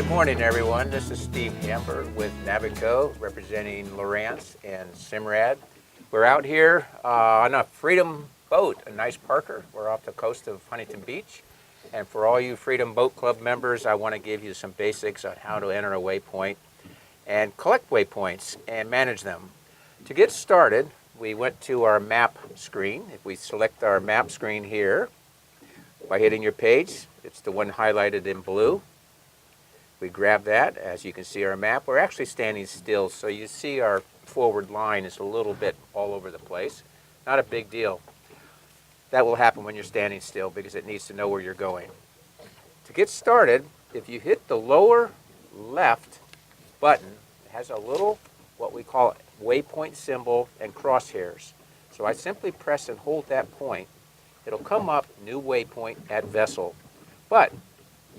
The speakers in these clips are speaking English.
Morning, everyone. This is Steve Hamber with Navico, representing Lowrance and Simrad. We're out here on a Freedom boat, a nice Parker. We're off the coast of Huntington Beach. And for all you Freedom Boat Club members, I want to give you some basics on how to enter a waypoint and collect waypoints and manage them. To get started, we went to our map screen. If we select our map screen here, by hitting your page, it's the one highlighted in blue. We grab that. As you can see our map, we're actually standing still, so you see our forward line is a little bit all over the place. Not a big deal. That will happen when you're standing still because it needs to know where you're going. To get started, if you hit the lower left button, it has a little, what we call waypoint symbol and crosshairs. So I simply press and hold that point. It'll come up, new waypoint at vessel. But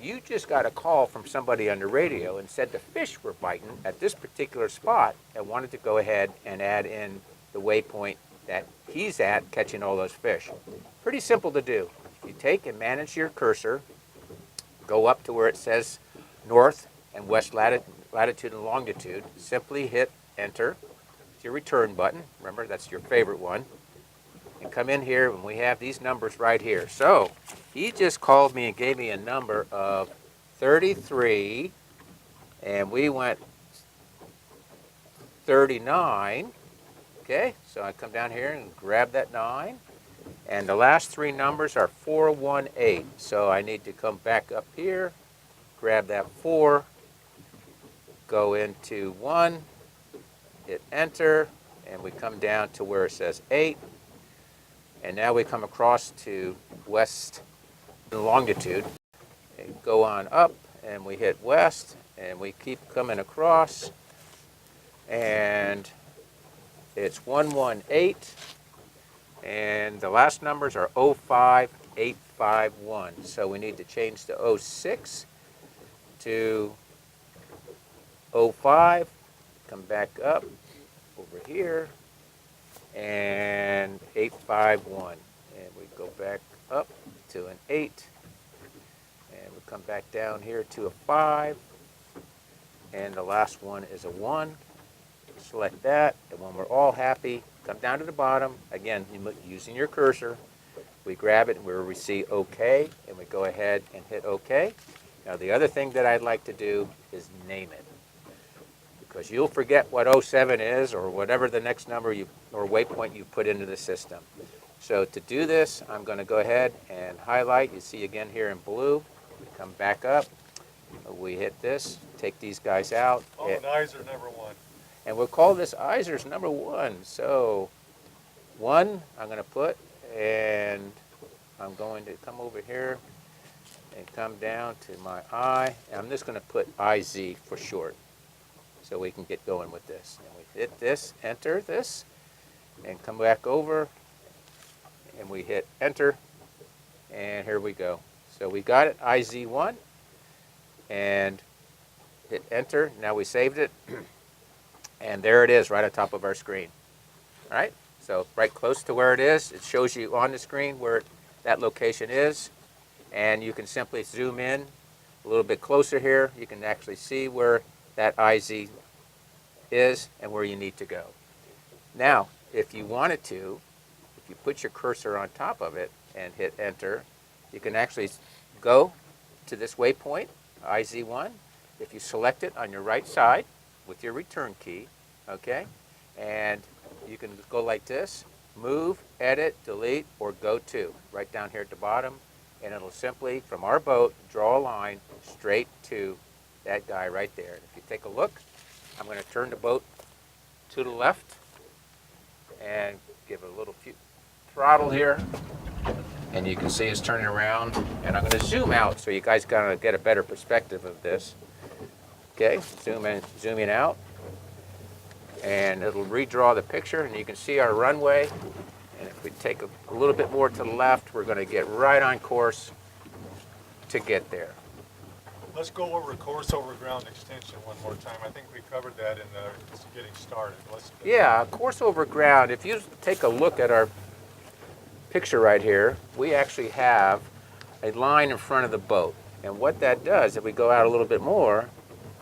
you just got a call from somebody on the radio and said the fish were biting at this particular spot and wanted to go ahead and add in the waypoint that he's at catching all those fish. Pretty simple to do. You take and manage your cursor, go up to where it says north and west latitude and longitude, simply hit enter with your return button. Remember, that's your favorite one. And come in here and we have these numbers right here. So he just called me and gave me a number of 33, and we went 39. Okay, so I come down here and grab that 9, and the last three numbers are 418. So I need to come back up here, grab that 4, go into 1, hit enter, and we come down to where it says 8. And now we come across to west longitude, and go on up, and we hit west, and we keep coming across, and it's 118, and the last numbers are 05851. So we need to change the 06 to 05, come back up over here, and 851, and we go back up to an 8, and we come back down here to a 5, and the last one is a 1. Select that, and when we're all happy, come down to the bottom again using your cursor. We grab it where we see OK, and we go ahead and hit OK. Now the other thing that I'd like to do is name it, because you'll forget what 07 is or whatever the next number or waypoint you put into the system. So to do this, I'm going to go ahead and highlight. You see again here in blue. We come back up. We hit this, take these guys out. Oh, and eyes are number 1. And we'll call this Iser's number 1. So 1 I'm going to put, and I'm going to come over here and come down to my I. And I'm just going to put IZ for short, so we can get going with this. And we hit this, enter this, and come back over, and we hit enter, and here we go. So we got it, IZ1, and hit enter. Now we saved it, and there it is right on top of our screen. All right, so right close to where it is, it shows you on the screen where that location is, and you can simply zoom in a little bit closer here. You can actually see where that IZ is and where you need to go. Now, if you wanted to, if you put your cursor on top of it and hit enter, you can actually go to this waypoint, IZ1. If you select it on your right side with your return key, okay, and you can go like this, move, edit, delete, or go to, right down here at the bottom, and it'll simply, from our boat, draw a line straight to that guy right there. If you take a look, I'm going to turn the boat to the left and give it a little throttle here, and you can see it's turning around, and I'm going to zoom out so you guys kind of get a better perspective of this. Okay, zooming out, and it'll redraw the picture, and you can see our runway, and if we take a little bit more to the left, we're going to get right on course to get there. Let's go over course over ground extension one more time. I think we covered that in getting started. Yeah, course over ground. If you take a look at our picture right here, we actually have a line in front of the boat. And what that does, if we go out a little bit more,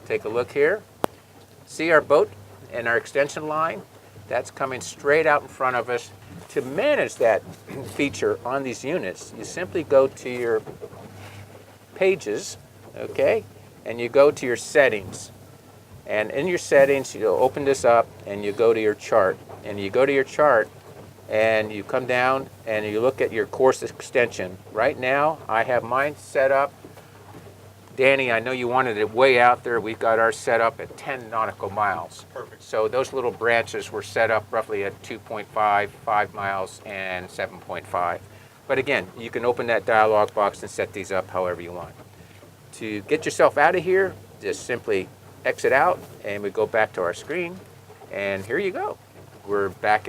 take a look here. See our boat and our extension line? That's coming straight out in front of us. To manage that feature on these units, you simply go to your pages, okay, and you go to your settings. And in your settings, you'll open this up and you go to your chart. And you go to your chart and you come down and you look at your course extension. Right now, I have mine set up. Danny, I know you wanted it way out there. We've got ours set up at 10 nautical miles. Perfect. So those little branches were set up roughly at 2.5, 5 miles, and 7.5. But again, you can open that dialog box and set these up however you want. To get yourself out of here, just simply exit out and we go back to our screen. And here you go. We're back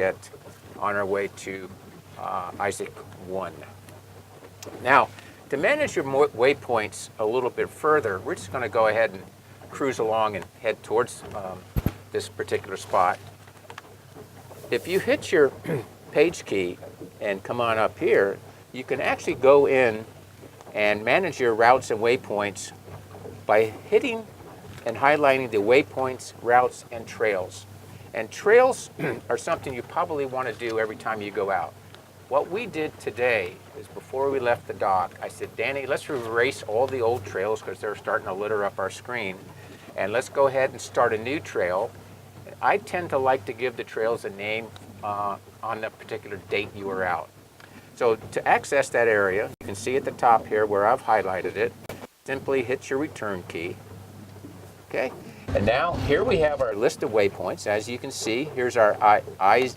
on our way to Isaac 1. Now, to manage your waypoints a little bit further, we're just going to go ahead and cruise along and head towards this particular spot. If you hit your page key and come on up here, you can actually go in and manage your routes and waypoints by hitting and highlighting the waypoints, routes, and trails. And trails are something you probably want to do every time you go out. What we did today is before we left the dock, I said, Danny, let's erase all the old trails because they're starting to litter up our screen. And let's go ahead and start a new trail. I tend to like to give the trails a name on the particular date you were out. So to access that area, you can see at the top here where I've highlighted it, simply hit your return key. Okay, and now here we have our list of waypoints. As you can see, here's our I1IZ.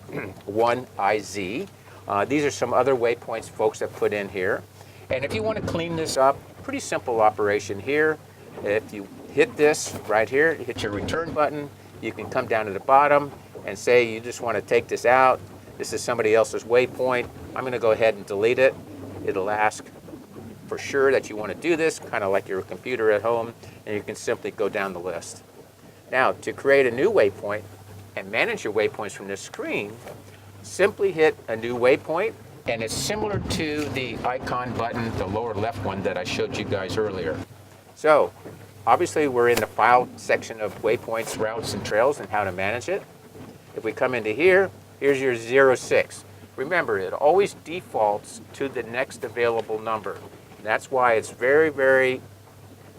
These are some other waypoints folks have put in here. And if you want to clean this up, pretty simple operation here. If you hit this right here, hit your return button, you can come down to the bottom and say you just want to take this out. This is somebody else's waypoint. I'm going to go ahead and delete it. It'll ask for sure that you want to do this, kind of like your computer at home, and you can simply go down the list. Now, to create a new waypoint and manage your waypoints from this screen, simply hit a new waypoint, and it's similar to the icon button, the lower left one that I showed you guys earlier. So, obviously we're in the file section of waypoints, routes, and trails and how to manage it. If we come into here, here's your 06. Remember, it always defaults to the next available number. That's why it's very,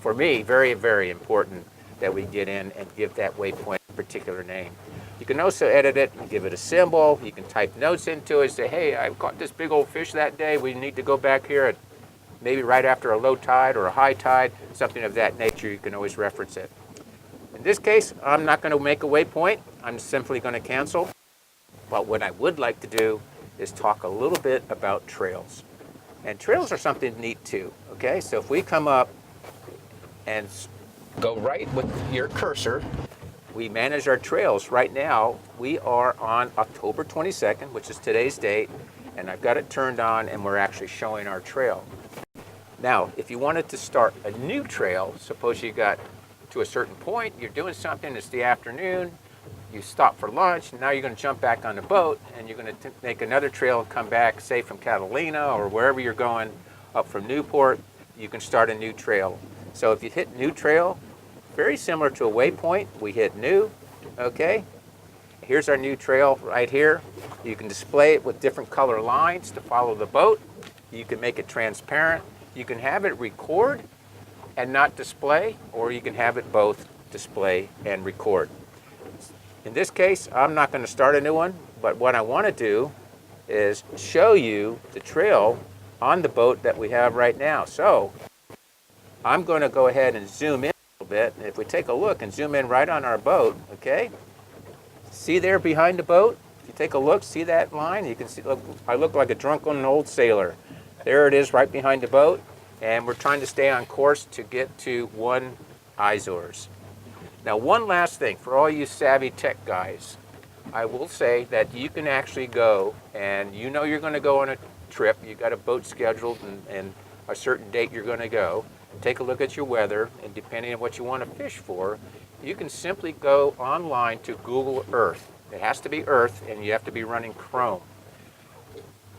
for me, very important that we get in and give that waypoint a particular name. You can also edit it, give it a symbol, you can type notes into it, say, hey, I caught this big old fish that day, we need to go back here at maybe right after a low tide or a high tide, something of that nature, you can always reference it. In this case, I'm not going to make a waypoint, I'm simply going to cancel. But what I would like to do is talk a little bit about trails. And trails are something neat too, okay? So if we come up and go right with your cursor, we manage our trails. Right now, we are on October 22nd, which is today's date, and I've got it turned on and we're actually showing our trail. Now, if you wanted to start a new trail, suppose you got to a certain point, you're doing something, it's the afternoon, you stop for lunch, and now you're going to jump back on the boat and you're going to make another trail and come back, say from Catalina or wherever you're going up from Newport, you can start a new trail. So if you hit new trail, very similar to a waypoint, we hit new, okay? Here's our new trail right here. You can display it with different color lines to follow the boat. You can make it transparent. You can have it record and not display, or you can have it both display and record. In this case, I'm not going to start a new one, but what I want to do is show you the trail on the boat that we have right now. So I'm going to go ahead and zoom in a little bit. And if we take a look and zoom in right on our boat, okay, see there behind the boat? If you take a look, see that line? You can see, look, I look like a drunken old sailor. There it is right behind the boat. And we're trying to stay on course to get to 1 Azores. Now, one last thing, for all you savvy tech guys, I will say that you can actually go, and you know you're going to go on a trip, you got a boat scheduled and a certain date you're going to go, take a look at your weather, and depending on what you want to fish for, you can simply go online to Google Earth. It has to be Earth, and you have to be running Chrome.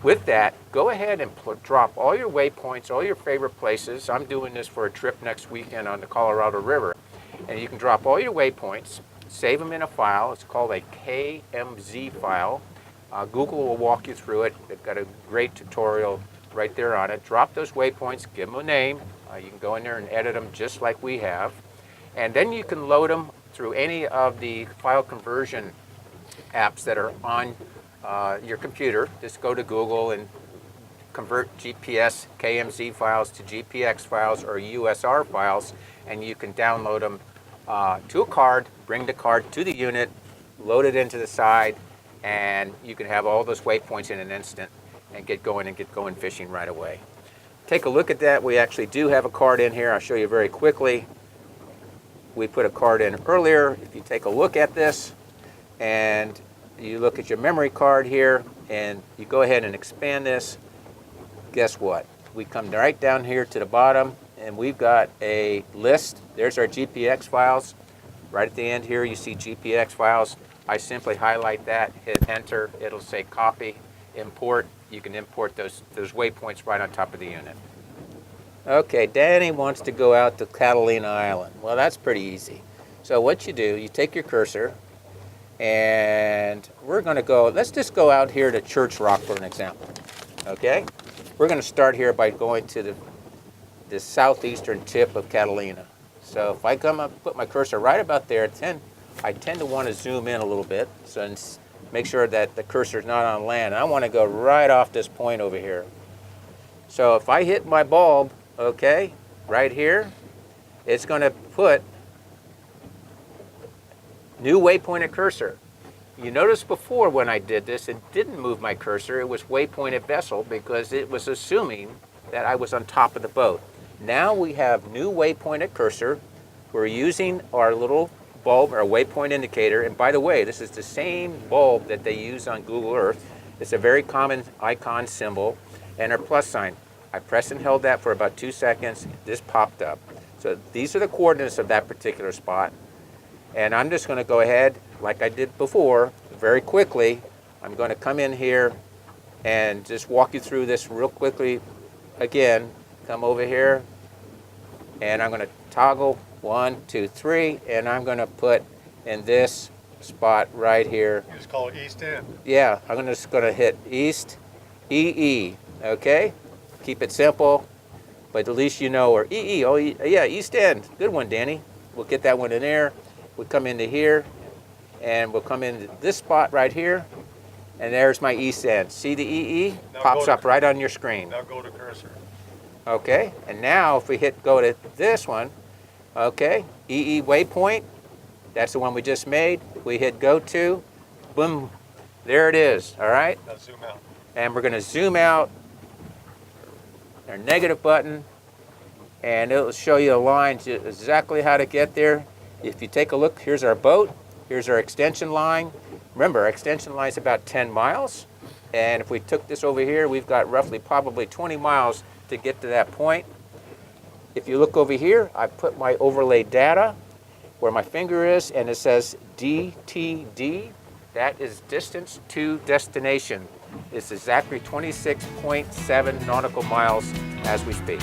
With that, go ahead and drop all your waypoints, all your favorite places. I'm doing this for a trip next weekend on the Colorado River. And you can drop all your waypoints, save them in a file. It's called a KMZ file. Google will walk you through it. They've got a great tutorial right there on it. Drop those waypoints, give them a name. You can go in there and edit them just like we have. And then you can load them through any of the file conversion apps that are on your computer. Just go to Google and convert GPS KMZ files to GPX files or USR files, and you can download them to a card, bring the card to the unit, load it into the side, and you can have all those waypoints in an instant and get going fishing right away. Take a look at that. We actually do have a card in here. I'll show you very quickly. We put a card in earlier. If you take a look at this and you look at your memory card here and you go ahead and expand this, guess what? We come right down here to the bottom and we've got a list. There's our GPX files. Right at the end here you see GPX files. I simply highlight that, hit enter, it'll say copy, import. You can import those waypoints right on top of the unit. Okay, Danny wants to go out to Catalina Island. Well, that's pretty easy. So what you do, you take your cursor, and we're going to go, let's just go out here to Church Rock for an example. Okay? We're going to start here by going to the southeastern tip of Catalina. So if I come up, put my cursor right about there, I tend to want to zoom in a little bit, so make sure that the cursor is not on land. I want to go right off this point over here. So if I hit my bulb, okay, right here, it's going to put new waypointed cursor. You noticed before when I did this, it didn't move my cursor. It was waypointed vessel because it was assuming that I was on top of the boat. Now we have new waypointed cursor. We're using our little bulb, our waypoint indicator. And by the way, this is the same bulb that they use on Google Earth. It's a very common icon symbol and our plus sign. I pressed and held that for about 2 seconds. This popped up. So these are the coordinates of that particular spot. And I'm just going to go ahead, like I did before, very quickly. I'm going to come in here and just walk you through this real quickly. Again, come over here, and I'm going to toggle 1, 2, 3, and I'm going to put in this spot right here. You just call it East End. Yeah, I'm just going to hit East, EE, okay? Keep it simple, but at least you know, or EE, oh yeah, East End. Good one, Danny. We'll get that one in there. We'll come into here, and we'll come into this spot right here, and there's my East End. See the EE? Now pops up right on your screen. Now go to cursor. Okay, and now if we hit go to this one, okay, EE waypoint, that's the one we just made. We hit go to, boom, there it is, all right? Now zoom out. And we're going to zoom out, our negative button, and it'll show you a line exactly how to get there. If you take a look, here's our boat, here's our extension line. Remember, our extension line is about 10 miles, and if we took this over here, we've got roughly probably 20 miles to get to that point. If you look over here, I put my overlay data where my finger is, and it says DTD. That is distance to destination. It's exactly 26.7 nautical miles as we speak.